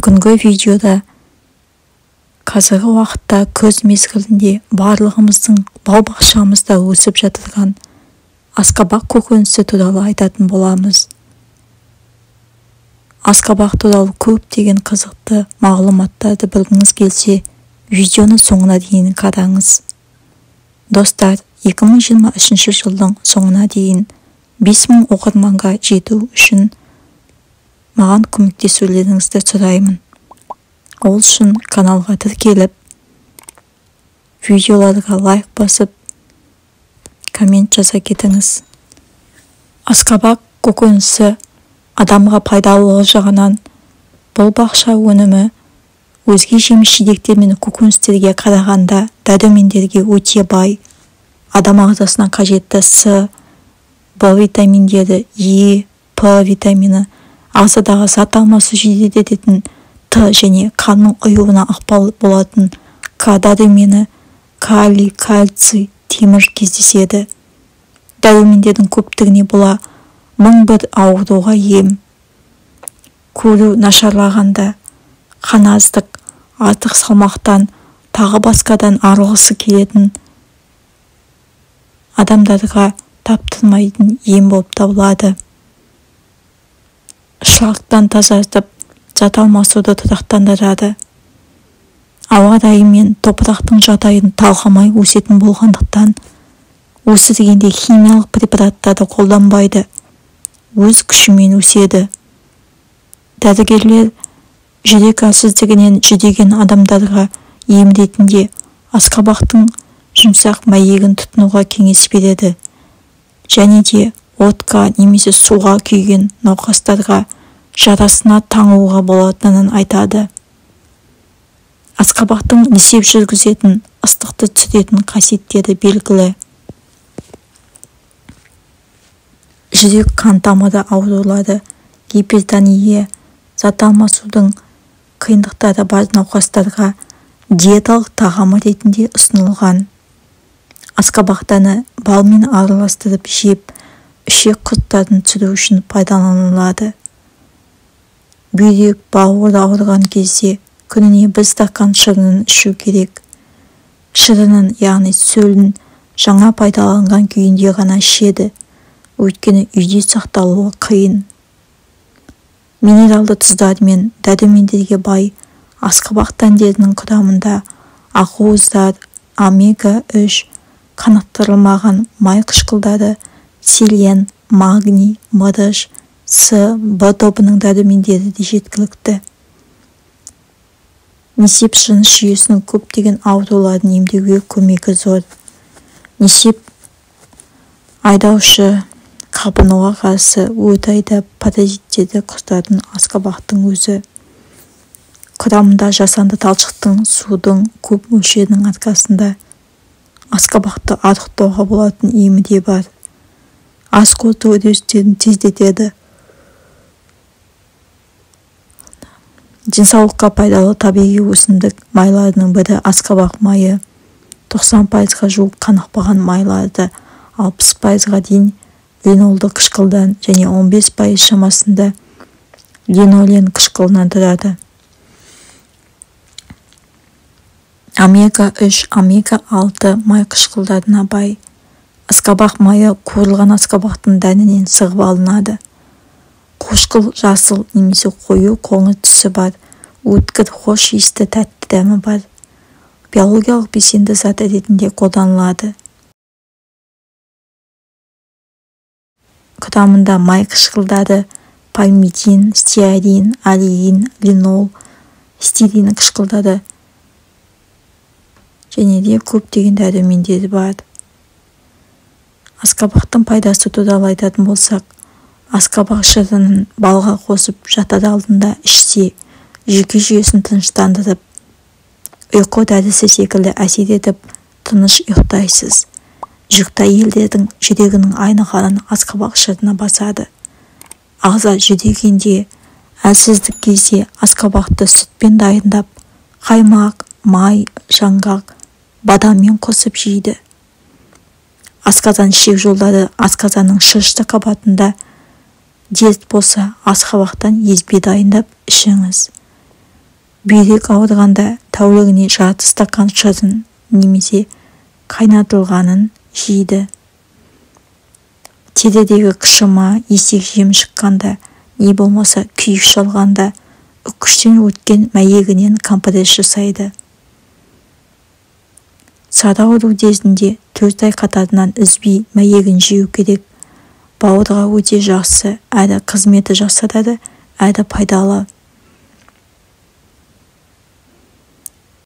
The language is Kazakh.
Бүгінгі видеода қазіргі уақытта көз мезгілінде барлығымыздың бау-бақшамызда өсіп жатырған асқабақ көкөнісі туралы айтатын боламыз. Асқабақ туралы көптеген қызықты мағлұматтарды білгіңіз келсе, видеоны соңына дейін қараңыз. Достар, 2023 жылдың соңына дейін 5000 оқырманға жету үшін маған көмектесулеріңізді сұраймын. Ол үшін каналға тіркеліп, видеоларға лайк басып, коммент жаза кетіңіз. Асқабақ көкөнісі адамға пайдалылығы жағынан бұл бақша өнімі өзге жеміс-жидектер мен көкөністерге қарағанда дәрумендерге өте бай. Адам ағзасына қажетті С, В витаминдері, Е, П витамині, ағзадағы зат алмасу жеделдететін Т және қанның ұюына ықпал болатын К дәрумені, калий, кальций, темір кездеседі. Дәрумендердің көптігіне бола 1001 ауруға ем. Көру нашарлағанда, қаназдық, артық салмақтан, тағы басқадан арылғысы келетін адамдарға таптырмайтын ем болып табылады. Шлактан тазартып, зат алмасуды тұрақтандырады. Ауа райы мен топырақтың жағдайын талғамай өсетін болғандықтан, өсіргенде химиялық препараттарды қолданбайды, өз күшімен өседі. Дәрігерлер жүрек әлсіздігінен жүдеген адамдарға ем ретінде асқабақтың жұмсақ мәйегін тұтынуға кеңес береді. Және де отқа немесе суға күйген науқастарға жарасына таңуға болатынын айтады. Асқабақтың несеп жүргізетін, ыстықты түсіретін қасиеттері белгілі. Жүрек қан тамыры аурулары, гипертония, зат алмасудың қиындықтары бар науқастарға диеталық тағамы ретінде ұсынылған. Асқабақтаны балмен араластырып жеп, ішек құрттарын түсіру үшін пайдаланылады. Бүйрек, бауыр ауырған кезде күніне 1 стакан шырынын ішу керек. Шырынын, яғни сөлін жаңа пайдаланған күйінде ғана ішеді, өйткені үйде сақталуы қиын. Минералды тұздар мен дәрумендерге бай асқабақ дәндерінің құрамында ақуыздар, омега-3, қанықтырылмаған май қышқылдары, селен, магний, мырыш, С, В тобының дәрумендері де жеткілікті. Несеп жыныс жүйесінің көптеген ауруларын емдеуге көмегі зор. Несеп айдаушы, қабынуға қарсы өт айдап паразиттерді құртатын асқабақтың өзі. Құрамында жасанды талшықтың, судың көп мөлшерінің арқасында асқабақты арықтауға болатын емі де бар. Ас қорыту үдерістерін тездетеді. Денсаулыққа пайдалы табиғи өсімдік майларының бірі асқабақ майы. 90%-ға жуық қанықпаған майларды 60%-ға дейін линолды қышқылдан және 15% шамасында линолен қышқылынан тұрады. Омега-3, омега-6 май қышқылдарына бай. Асқабақ майы қуырылған асқабақтың дәнінен сығып алынады. Қошқыл жасыл немесе қою қоңыр түсі бар, өткір хош иісті тәтті дәмі бар. Биологиялық белсенді зат ретінде қолданылады. Құрамында май қышқылдары, пальмидин, стеарин, алеин, линол, стирин қышқылдары және де көптеген дәрумендері бар. Асқабақтың пайдасы туралы айтатын болсақ, асқабақ шырынын балға қосып жатар алдында ішсе, жүйке жүйесін тыныштандырып, ұйқы дәрісі секілді әсер етіп, тыныш ұйықтайсыз. Жүкті әйелдердің жүрегінің айнығарын асқабақ шырыны басады. Ағза жүдегенде, әлсіздік кезде асқабақты сүтпен дайындап, қаймақ, май, жаңғақ, бадаммен қосып жейді. Асқазан ішек жолдары асқазанның шырышты қабатында дерт болса, асқабақтан езбе дайындап ішіңіз. бүйрек ауырғанда тәулігіне жарты стакан шырын немесе қайнатылғанын жейді. Терідегі қышыма, есек жем шыққанда, не болмаса күйік шалғанда, үкіштен өткен мәйегінен компресс жасайды. Сары ауру кезінде 4 ай қатарынан үзбей мәйегін жеу керек. Бауырға өте жақсы, әрі қызметі жасатады, әрі пайдалы.